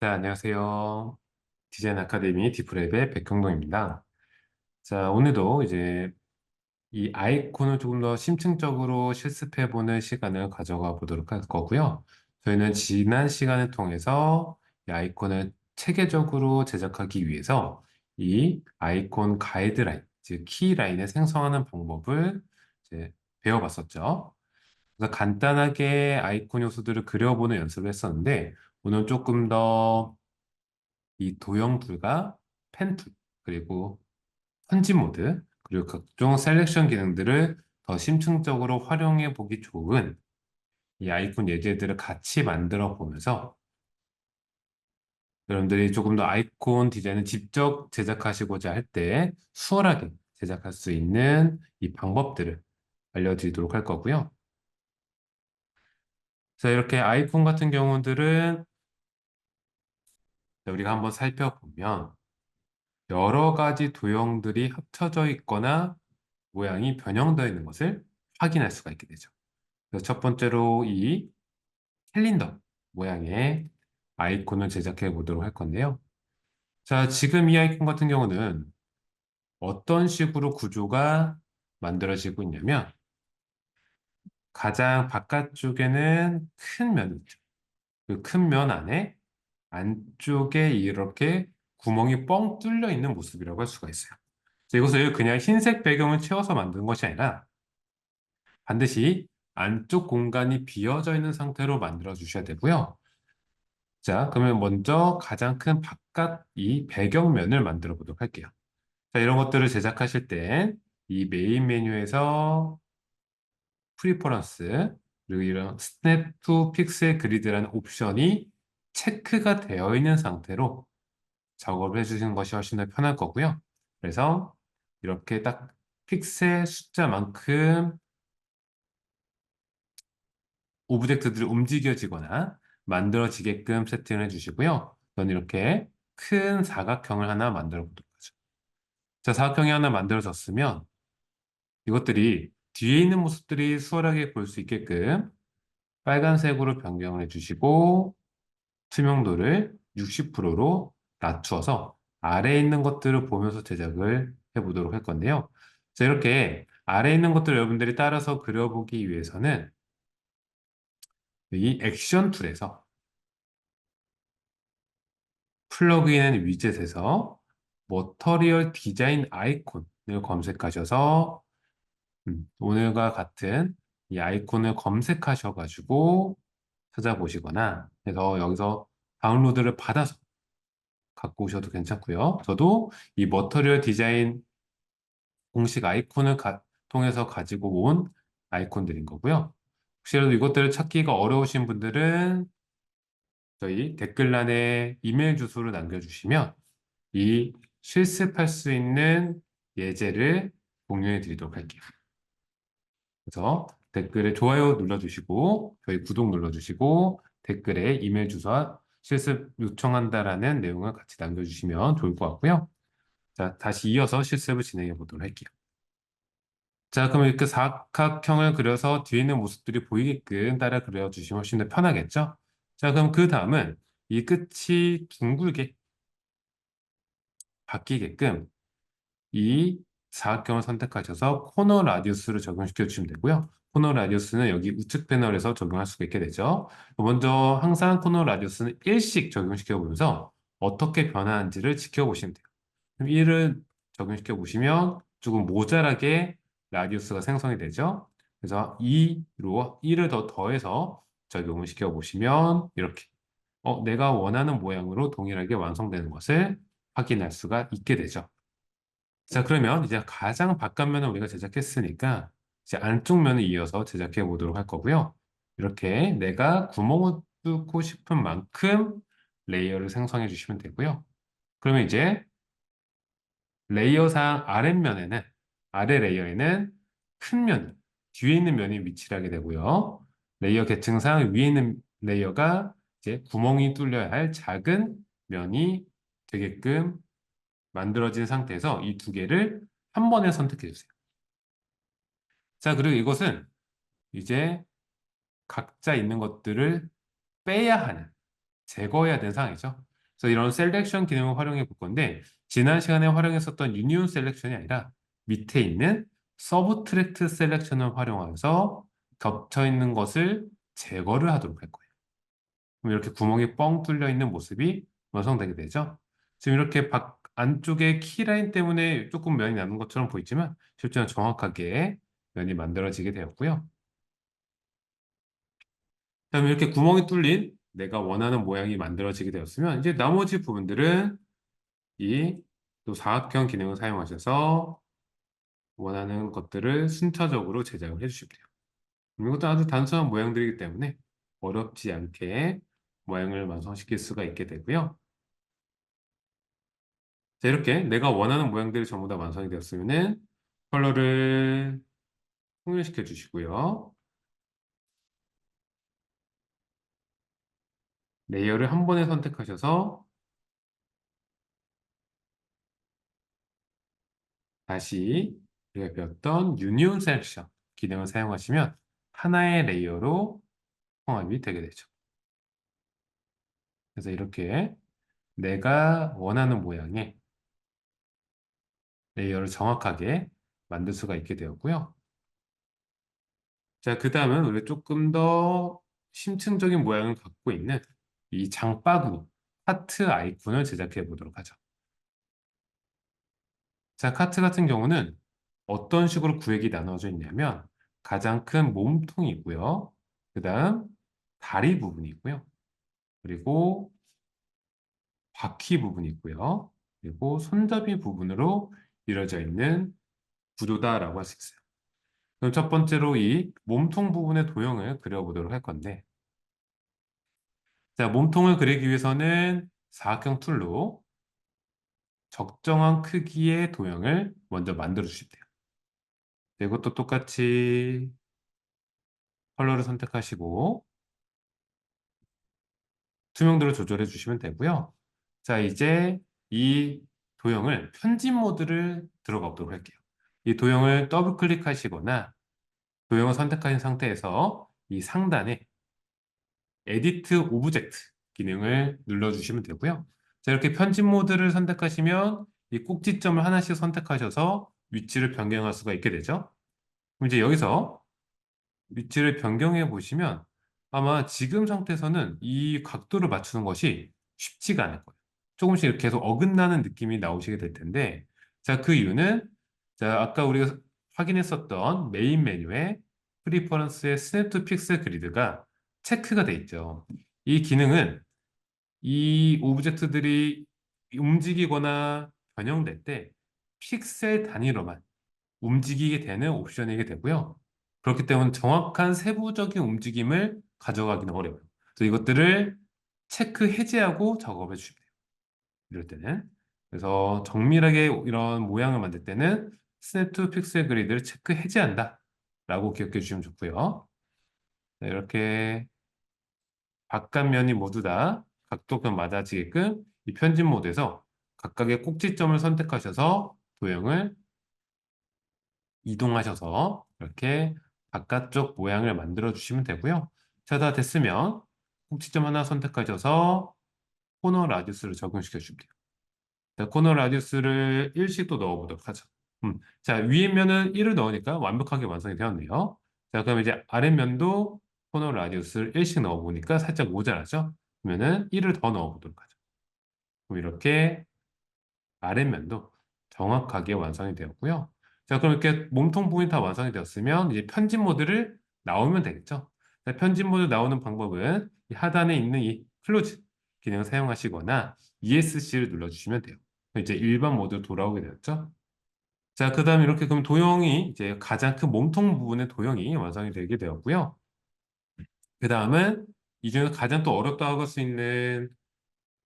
자, 안녕하세요. 디자인 아카데미 디프랩의 백형동입니다. 자, 오늘도 이제 이 아이콘을 조금 더 심층적으로 실습해보는 시간을 가져가 보도록 할 거고요. 저희는 지난 시간을 통해서 이 아이콘을 체계적으로 제작하기 위해서 이 아이콘 가이드라인, 즉 키라인을 생성하는 방법을 이제 배워봤었죠. 그래서 간단하게 아이콘 요소들을 그려보는 연습을 했었는데, 오늘 조금 더 이 도형 툴과 펜 툴, 그리고 편집 모드, 그리고 각종 셀렉션 기능들을 더 심층적으로 활용해 보기 좋은 이 아이콘 예제들을 같이 만들어 보면서 여러분들이 조금 더 아이콘 디자인을 직접 제작하시고자 할 때 수월하게 제작할 수 있는 이 방법들을 알려드리도록 할 거고요. 자, 이렇게 아이콘 같은 경우들은 우리가 한번 살펴보면 여러 가지 도형들이 합쳐져 있거나 모양이 변형되어 있는 것을 확인할 수가 있게 되죠. 그래서 첫 번째로 이 캘린더 모양의 아이콘을 제작해 보도록 할 건데요. 자, 지금 이 아이콘 같은 경우는 어떤 식으로 구조가 만들어지고 있냐면 가장 바깥쪽에는 큰 면이 있죠. 그 큰 면 안에 안쪽에 이렇게 구멍이 뻥 뚫려 있는 모습이라고 할 수가 있어요. 그래서 이것을 그냥 흰색 배경을 채워서 만든 것이 아니라 반드시 안쪽 공간이 비어져 있는 상태로 만들어 주셔야 되고요. 자, 그러면 먼저 가장 큰 바깥 이 배경면을 만들어 보도록 할게요. 자, 이런 것들을 제작하실 때 이 메인 메뉴에서 프리퍼런스 그리고 이런 스냅 투 픽셀 그리드라는 옵션이 체크가 되어 있는 상태로 작업을 해주시는 것이 훨씬 더 편할 거고요. 그래서 이렇게 딱 픽셀 숫자만큼 오브젝트들이 움직여지거나 만들어지게끔 세팅을 해주시고요. 저는 이렇게 큰 사각형을 하나 만들어 보도록 하죠. 자, 사각형이 하나 만들어졌으면 이것들이 뒤에 있는 모습들이 수월하게 볼 수 있게끔 빨간색으로 변경을 해주시고 투명도를 60%로 낮추어서 아래에 있는 것들을 보면서 제작을 해보도록 할 건데요. 자, 이렇게 아래에 있는 것들을 여러분들이 따라서 그려보기 위해서는 이 액션 툴에서 플러그인 앤 위젯에서 머터리얼 디자인 아이콘을 검색하셔서 오늘과 같은 이 아이콘을 검색하셔가지고 찾아보시거나 해서 여기서 다운로드를 받아서 갖고 오셔도 괜찮고요. 저도 이 머터리얼 디자인 공식 아이콘을 통해서 가지고 온 아이콘들인 거고요. 혹시라도 이것들을 찾기가 어려우신 분들은 저희 댓글란에 이메일 주소를 남겨주시면 이 실습할 수 있는 예제를 공유해 드리도록 할게요. 그래서 댓글에 좋아요 눌러주시고 저희 구독 눌러주시고 댓글에 이메일 주소와 실습 요청한다라는 내용을 같이 남겨주시면 좋을 것 같고요. 자, 다시 이어서 실습을 진행해 보도록 할게요. 자, 그럼 이렇게 사각형을 그려서 뒤에 있는 모습들이 보이게끔 따라 그려주시면 훨씬 더 편하겠죠? 자, 그럼 그 다음은 이 끝이 둥글게 바뀌게끔 이 사각형을 선택하셔서 코너 라디우스를 적용시켜 주시면 되고요. 코너 라디우스는 여기 우측 패널에서 적용할 수가 있게 되죠. 먼저 항상 코너 라디우스는 1씩 적용시켜 보면서 어떻게 변하는지를 지켜보시면 돼요. 그럼 1을 적용시켜 보시면 조금 모자라게 라디우스가 생성이 되죠. 그래서 2로 1을 더 더해서 적용을 시켜 보시면 이렇게 내가 원하는 모양으로 동일하게 완성되는 것을 확인할 수가 있게 되죠. 자, 그러면 이제 가장 바깥면을 우리가 제작했으니까 이제 안쪽 면을 이어서 제작해 보도록 할 거고요. 이렇게 내가 구멍을 뚫고 싶은 만큼 레이어를 생성해 주시면 되고요. 그러면 이제 레이어상 아랫면에는 아래 레이어에는 큰 면, 뒤에 있는 면이 위치를 하게 되고요. 레이어 계층상 위에 있는 레이어가 이제 구멍이 뚫려야 할 작은 면이 되게끔 만들어진 상태에서 이 두 개를 한 번에 선택해 주세요. 자, 그리고 이것은 이제 각자 있는 것들을 빼야 하는, 제거해야 되는 상황이죠. 그래서 이런 셀렉션 기능을 활용해 볼 건데 지난 시간에 활용했었던 유니온 셀렉션이 아니라 밑에 있는 서브트랙트 셀렉션을 활용해서 겹쳐 있는 것을 제거를 하도록 할 거예요. 그럼 이렇게 구멍이 뻥 뚫려 있는 모습이 완성되게 되죠. 지금 이렇게 안쪽에 키라인 때문에 조금 면이 나는 것처럼 보이지만 실제는 정확하게 면이 만들어지게 되었고요. 그다음에 이렇게 구멍이 뚫린 내가 원하는 모양이 만들어지게 되었으면 이제 나머지 부분들은 이 또 사각형 기능을 사용하셔서 원하는 것들을 순차적으로 제작을 해주시면 돼요. 이것도 아주 단순한 모양들이기 때문에 어렵지 않게 모양을 완성시킬 수가 있게 되고요. 자, 이렇게 내가 원하는 모양들이 전부 다 완성이 되었으면은 컬러를 통일시켜 주시고요. 레이어를 한 번에 선택하셔서 다시 우리가 배웠던 유니온 셀렉션 기능을 사용하시면 하나의 레이어로 통합이 되게 되죠. 그래서 이렇게 내가 원하는 모양의 레이어를 정확하게 만들 수가 있게 되었고요. 자, 그 다음은 우리가 조금 더 심층적인 모양을 갖고 있는 이 장바구 하트 아이콘을 제작해 보도록 하죠. 자, 카트 같은 경우는 어떤 식으로 구획이 나눠져 있냐면 가장 큰 몸통이고요. 그 다음 다리 부분이 있고요. 그리고 바퀴 부분이 있고요. 그리고 손잡이 부분으로 이루어져 있는 구조다라고 할 수 있어요. 그럼 첫 번째로 이 몸통 부분의 도형을 그려보도록 할 건데 자, 몸통을 그리기 위해서는 사각형 툴로 적정한 크기의 도형을 먼저 만들어 주시면 돼요. 이것도 똑같이 컬러를 선택하시고 투명도를 조절해 주시면 되고요. 자, 이제 이 도형을 편집 모드를 들어가 보도록 할게요. 이 도형을 더블 클릭하시거나 도형을 선택하신 상태에서 이 상단에 에디트 오브젝트 기능을 눌러주시면 되고요. 자, 이렇게 편집 모드를 선택하시면 이 꼭지점을 하나씩 선택하셔서 위치를 변경할 수가 있게 되죠. 그럼 이제 여기서 위치를 변경해 보시면 아마 지금 상태에서는 이 각도를 맞추는 것이 쉽지가 않을 거예요. 조금씩 이렇게 계속 어긋나는 느낌이 나오시게 될 텐데, 자, 그 이유는, 자, 아까 우리가 확인했었던 메인 메뉴에 프리퍼런스의 스냅 투 픽셀 그리드가 체크가 돼 있죠. 이 기능은 이 오브젝트들이 움직이거나 변형될 때 픽셀 단위로만 움직이게 되는 옵션이게 되고요. 그렇기 때문에 정확한 세부적인 움직임을 가져가기는 어려워요. 그래서 이것들을 체크 해제하고 작업해 주시면 돼요. 이럴 때는. 그래서 정밀하게 이런 모양을 만들 때는 스냅 투 픽셀 그리드를 체크 해제한다. 라고 기억해 주시면 좋고요. 자, 이렇게 바깥면이 모두 다 각도가 맞아지게끔 이 편집 모드에서 각각의 꼭지점을 선택하셔서 도형을 이동하셔서 이렇게 바깥쪽 모양을 만들어 주시면 되고요. 자, 다 됐으면 꼭지점 하나 선택하셔서 코너 라디우스를 적용시켜 주면 돼요. 자, 코너 라디우스를 1씩 또 넣어보도록 하죠. 자, 위에 면은 1을 넣으니까 완벽하게 완성이 되었네요. 자, 그럼 이제 아랫면도 코너 라디우스를 1씩 넣어보니까 살짝 모자라죠? 그러면은 1을 더 넣어보도록 하죠. 그럼 이렇게 아랫면도 정확하게 완성이 되었고요. 자, 그럼 이렇게 몸통 부분이 다 완성이 되었으면 이제 편집 모드를 나오면 되겠죠. 자, 편집 모드 나오는 방법은 이 하단에 있는 이 클로즈 기능을 사용하시거나 ESC를 눌러주시면 돼요. 그럼 이제 일반 모드로 돌아오게 되었죠. 자, 그 다음에 이렇게 그럼 도형이 이제 가장 큰 몸통 부분의 도형이 완성이 되게 되었고요. 그 다음은 이 중에서 가장 또 어렵다고 할 수 있는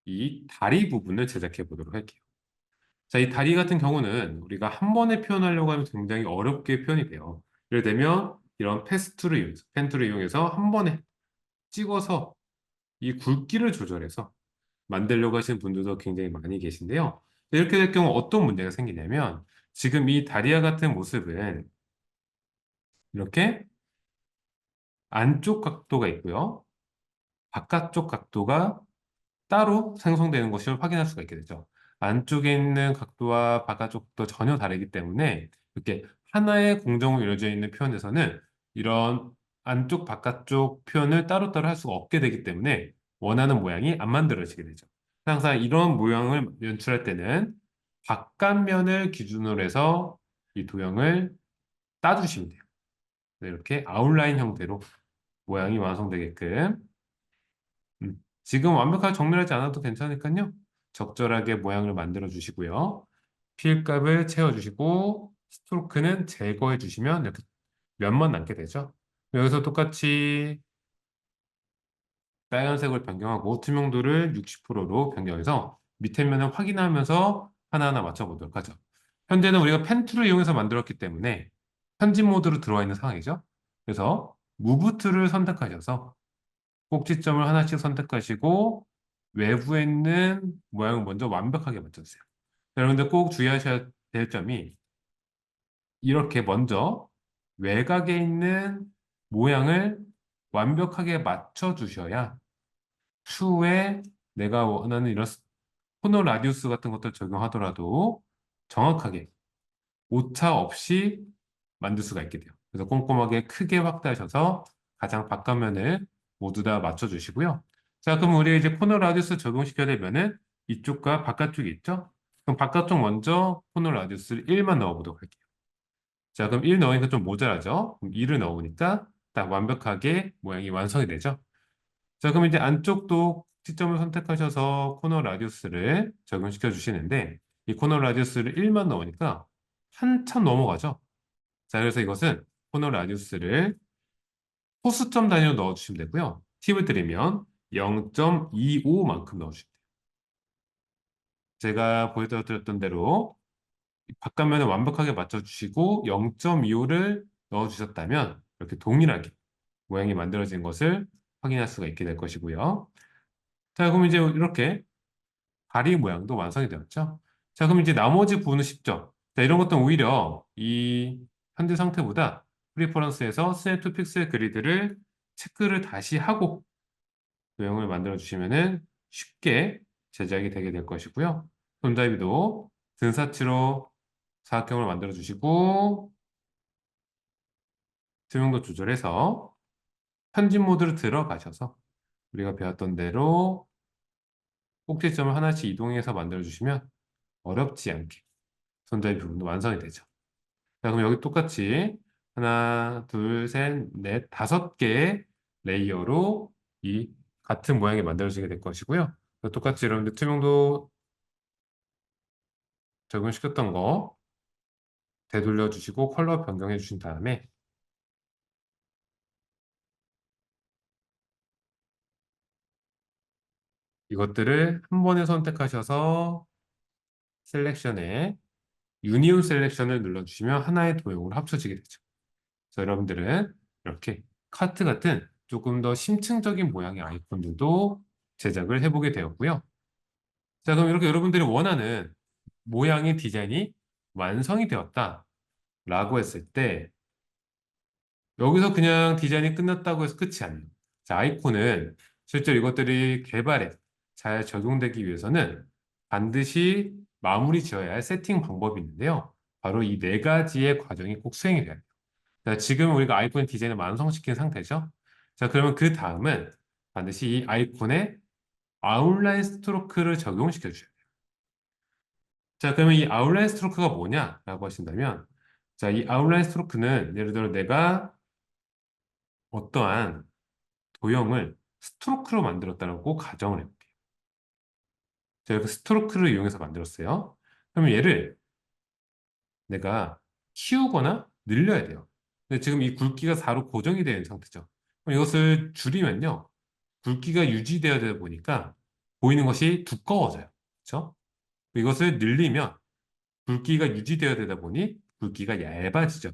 이 다리 부분을 제작해 보도록 할게요. 자, 이 다리 같은 경우는 우리가 한 번에 표현하려고 하면 굉장히 어렵게 표현이 돼요. 예를 들면 이런 패스툴을 이용해서, 펜툴을 이용해서 한 번에 찍어서 이 굵기를 조절해서 만들려고 하시는 분들도 굉장히 많이 계신데요. 이렇게 될 경우 어떤 문제가 생기냐면 지금 이 다리와 같은 모습은 이렇게 안쪽 각도가 있고요. 바깥쪽 각도가 따로 생성되는 것을 확인할 수가 있게 되죠. 안쪽에 있는 각도와 바깥쪽도 전혀 다르기 때문에 이렇게 하나의 공정으로 이루어져 있는 표현에서는 이런 안쪽, 바깥쪽 표현을 따로따로 할 수가 없게 되기 때문에 원하는 모양이 안 만들어지게 되죠. 항상 이런 모양을 연출할 때는 바깥면을 기준으로 해서 이 도형을 따주시면 돼요. 이렇게 아웃라인 형태로 모양이 완성되게끔 지금 완벽하게 정렬하지 않아도 괜찮으니까요. 적절하게 모양을 만들어 주시고요. 필값을 채워주시고 스트로크는 제거해 주시면 이렇게 면만 남게 되죠. 여기서 똑같이 빨간색을 변경하고 투명도를 60%로 변경해서 밑에 면을 확인하면서 하나하나 맞춰보도록 하죠. 현재는 우리가 펜 툴을 이용해서 만들었기 때문에 편집 모드로 들어와 있는 상황이죠. 그래서 무브 툴을 선택하셔서 꼭지점을 하나씩 선택하시고 외부에 있는 모양을 먼저 완벽하게 맞춰주세요. 여러분들 꼭 주의하셔야 될 점이 이렇게 먼저 외곽에 있는 모양을 완벽하게 맞춰주셔야 추후에 내가 원하는 이런 코너 라디우스 같은 것들 적용하더라도 정확하게 오차 없이 만들 수가 있게 돼요. 그래서 꼼꼼하게 크게 확대하셔서 가장 바깥면을 모두 다 맞춰주시고요. 자, 그럼 우리 이제 코너 라디우스 적용시켜야 되면은 이쪽과 바깥쪽이 있죠? 그럼 바깥쪽 먼저 코너 라디우스를 1만 넣어보도록 할게요. 자, 그럼 1 넣으니까 좀 모자라죠? 그럼 2를 넣으니까 딱 완벽하게 모양이 완성이 되죠? 자, 그럼 이제 안쪽도 시점을 선택하셔서 코너 라디우스를 적용시켜 주시는데 이 코너 라디우스를 1만 넣으니까 한참 넘어가죠? 자, 그래서 이것은 코너 라디우스를 소수점 단위로 넣어주시면 되고요. 팁을 드리면 0.25만큼 넣어주시면 돼요. 제가 보여드렸던 대로 바깥면을 완벽하게 맞춰주시고 0.25를 넣어주셨다면 이렇게 동일하게 모양이 만들어진 것을 확인할 수가 있게 될 것이고요. 자, 그럼 이제 이렇게 다리 모양도 완성이 되었죠. 자, 그럼 이제 나머지 부분은 쉽죠. 자, 이런 것들은 오히려 이 현재 상태보다 프리퍼런스에서 스냅 투 픽셀 그리드를 체크를 다시 하고 도형을 만들어 주시면은 쉽게 제작이 되게 될 것이고요. 손잡이도 등사치로 사각형을 만들어 주시고 투명도 조절해서 편집 모드로 들어가셔서 우리가 배웠던 대로 꼭지점을 하나씩 이동해서 만들어 주시면 어렵지 않게 손잡이 부분도 완성이 되죠. 자, 그럼 여기 똑같이 하나, 둘, 셋, 넷, 5개의 레이어로 이 같은 모양이 만들어지게 될 것이고요. 똑같이 여러분들 투명도 적용시켰던 거 되돌려 주시고 컬러 변경해 주신 다음에 이것들을 한 번에 선택하셔서 셀렉션에 유니온 셀렉션을 눌러주시면 하나의 도형으로 합쳐지게 되죠. 그래서 여러분들은 이렇게 카트 같은 조금 더 심층적인 모양의 아이콘들도 제작을 해보게 되었고요. 자, 그럼 이렇게 여러분들이 원하는 모양의 디자인이 완성이 되었다라고 했을 때 여기서 그냥 디자인이 끝났다고 해서 끝이 아니에요. 자, 아이콘은 실제로 이것들이 개발에 잘 적용되기 위해서는 반드시 마무리 지어야 할 세팅 방법이 있는데요. 바로 이 4가지의 과정이 꼭 수행이 돼야 돼요. 자, 지금 우리가 아이콘 디자인을 완성시킨 상태죠. 자, 그러면 그 다음은 반드시 이 아이콘에 아웃라인 스트로크를 적용시켜 주셔야 돼요. 자, 그러면 이 아웃라인 스트로크가 뭐냐라고 하신다면, 자, 이 아웃라인 스트로크는 예를 들어 내가 어떠한 도형을 스트로크로 만들었다고 가정을 해볼게요. 제가 그 스트로크를 이용해서 만들었어요. 그러면 얘를 내가 키우거나 늘려야 돼요. 근데 지금 이 굵기가 4로 고정이 되어 있는 상태죠. 그럼 이것을 줄이면요. 굵기가 유지되어야 되다 보니까 보이는 것이 두꺼워져요. 그렇죠? 이것을 늘리면 굵기가 유지되어야 되다 보니 굵기가 얇아지죠.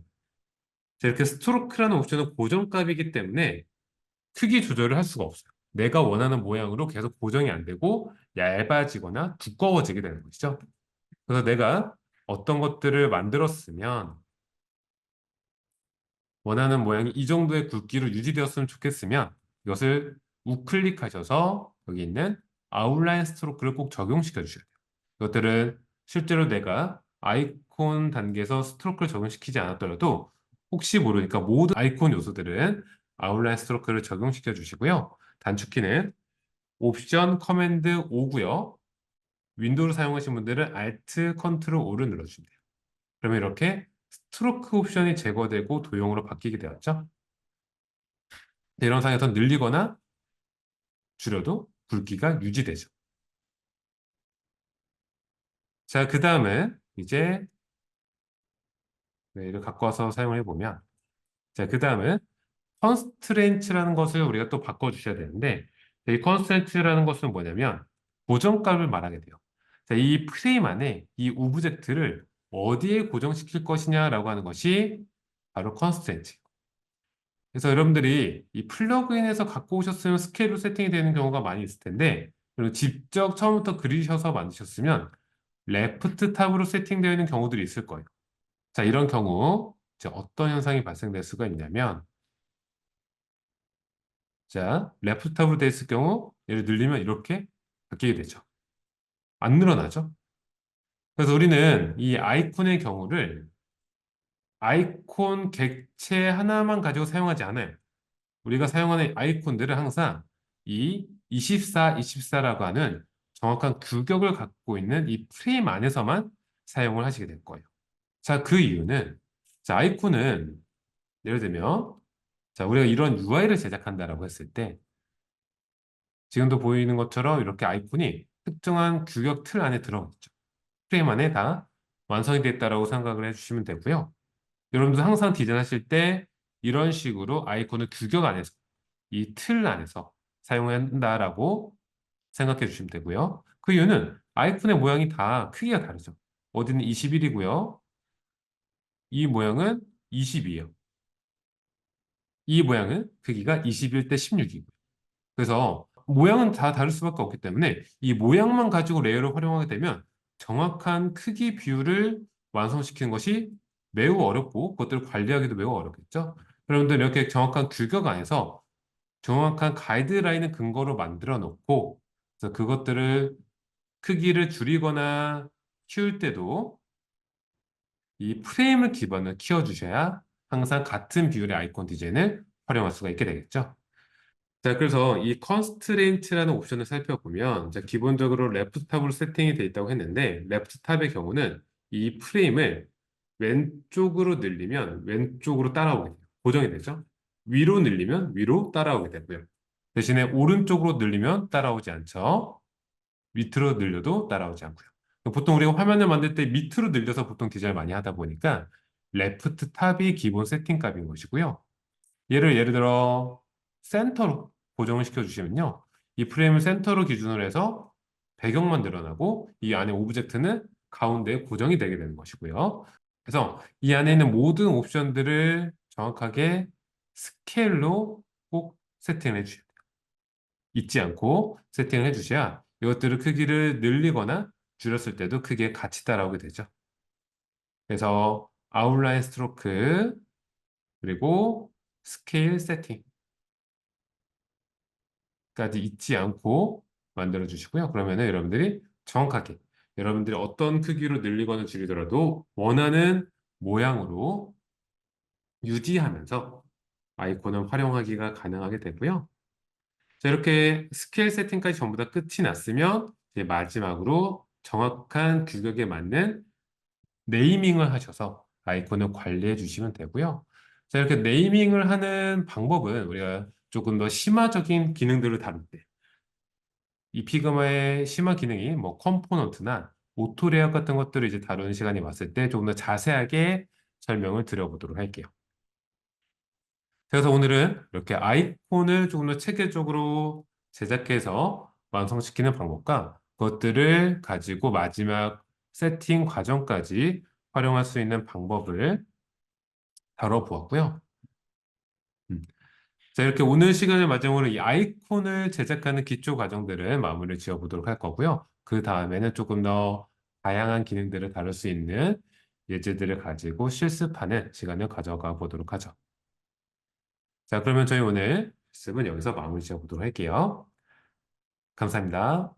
자, 이렇게 스트로크라는 옵션은 고정값이기 때문에 크기 조절을 할 수가 없어요. 내가 원하는 모양으로 계속 고정이 안 되고 얇아지거나 두꺼워지게 되는 것이죠. 그래서 내가 어떤 것들을 만들었으면 원하는 모양이 이 정도의 굵기로 유지되었으면 좋겠으면 이것을 우클릭하셔서 여기 있는 아웃라인 스트로크를 꼭 적용시켜 주셔야 돼요. 이것들은 실제로 내가 아이콘 단계에서 스트로크를 적용시키지 않았더라도 혹시 모르니까 모든 아이콘 요소들은 아웃라인 스트로크를 적용시켜 주시고요. 단축키는 옵션 커맨드 O고요. 윈도우를 사용하시는 분들은 Alt 컨트롤 O를 눌러주시면 돼요. 그러면 이렇게 스트로크 옵션이 제거되고 도형으로 바뀌게 되었죠. 이런 상황에서 늘리거나 줄여도 굵기가 유지되죠. 자, 그 다음에 이제 이를 갖고 와서 사용을 해보면, 자, 그 다음은 컨스트레인츠라는 것을 우리가 또 바꿔주셔야 되는데, 이 컨스트레인츠라는 것은 뭐냐면 고정값을 말하게 돼요. 자, 이 프레임 안에 이 오브젝트를 어디에 고정시킬 것이냐라고 하는 것이 바로 컨스트레인츠. 그래서 여러분들이 이 플러그인에서 갖고 오셨으면 스케일로 세팅이 되는 경우가 많이 있을 텐데, 그리고 직접 처음부터 그리셔서 만드셨으면 레프트 탑으로 세팅되어 있는 경우들이 있을 거예요. 자, 이런 경우 이제 어떤 현상이 발생될 수가 있냐면, 자, 레프트 탑으로 되어 있을 경우 얘를 늘리면 이렇게 바뀌게 되죠. 안 늘어나죠? 그래서 우리는 이 아이콘의 경우를 아이콘 객체 하나만 가지고 사용하지 않아요. 우리가 사용하는 아이콘들은 항상 이 24, 24라고 하는 정확한 규격을 갖고 있는 이 프레임 안에서만 사용을 하시게 될 거예요. 자, 그 이유는, 자, 아이콘은 예를 들면, 자, 우리가 이런 UI를 제작한다라고 했을 때, 지금도 보이는 것처럼 이렇게 아이콘이 특정한 규격 틀 안에 들어있죠. 프레임 안에 다 완성이 됐다라고 생각을 해주시면 되고요. 여러분도 항상 디자인하실 때 이런 식으로 아이콘을 규격 안에서, 이 틀 안에서 사용한다라고 생각해 주시면 되고요. 그 이유는 아이콘의 모양이 다 크기가 다르죠. 어디는 21이고요. 이 모양은 20이에요. 이 모양은 크기가 21 대 16이고요. 그래서 모양은 다 다를 수밖에 없기 때문에 이 모양만 가지고 레이어를 활용하게 되면 정확한 크기 비율을 완성시키는 것이 매우 어렵고 그것들을 관리하기도 매우 어렵겠죠. 여러분들 이렇게 정확한 규격 안에서 정확한 가이드라인을 근거로 만들어 놓고 그래서 그것들을 크기를 줄이거나 키울 때도 이 프레임을 기반으로 키워주셔야 항상 같은 비율의 아이콘 디자인을 활용할 수가 있게 되겠죠. 자, 그래서 이 constraint라는 옵션을 살펴보면, 자, 기본적으로 레프트 탑으로 세팅이 되어 있다고 했는데, 레프트 탑의 경우는 이 프레임을 왼쪽으로 늘리면 왼쪽으로 따라오게 돼요. 고정이 되죠. 위로 늘리면 위로 따라오게 되고요. 대신에 오른쪽으로 늘리면 따라오지 않죠. 밑으로 늘려도 따라오지 않고요. 보통 우리가 화면을 만들 때 밑으로 늘려서 보통 디자인을 많이 하다 보니까 레프트 탑이 기본 세팅 값인 것이고요. 예를 들어 센터로 고정을 시켜주시면요. 이 프레임을 센터로 기준으로 해서 배경만 늘어나고 이 안에 오브젝트는 가운데에 고정이 되게 되는 것이고요. 그래서 이 안에 있는 모든 옵션들을 정확하게 스케일로 꼭 세팅을 해주셔야 돼요. 잊지 않고 세팅을 해주셔야 이것들을 크기를 늘리거나 줄였을 때도 크기에 같이 따라오게 되죠. 그래서 아웃라인 스트로크 그리고 스케일 세팅 까지 잊지 않고 만들어 주시고요. 그러면은 여러분들이 정확하게 여러분들이 어떤 크기로 늘리거나 줄이더라도 원하는 모양으로 유지하면서 아이콘을 활용하기가 가능하게 되고요. 자, 이렇게 스케일 세팅까지 전부 다 끝이 났으면 이제 마지막으로 정확한 규격에 맞는 네이밍을 하셔서 아이콘을 관리해 주시면 되고요. 자, 이렇게 네이밍을 하는 방법은 우리가 조금 더 심화적인 기능들을 다룰 때 이 피그마의 심화 기능이 뭐 컴포넌트나 오토 레이아웃 같은 것들을 이제 다루는 시간이 왔을 때 조금 더 자세하게 설명을 드려보도록 할게요. 그래서 오늘은 이렇게 아이콘을 조금 더 체계적으로 제작해서 완성시키는 방법과 그것들을 가지고 마지막 세팅 과정까지 활용할 수 있는 방법을 다뤄보았고요. 음. 자, 이렇게 오늘 시간을 마지막으로 이 아이콘을 제작하는 기초 과정들을 마무리 지어보도록 할 거고요. 그 다음에는 조금 더 다양한 기능들을 다룰 수 있는 예제들을 가지고 실습하는 시간을 가져가 보도록 하죠. 자, 그러면 저희 오늘 실습은 여기서 마무리 지어보도록 할게요. 감사합니다.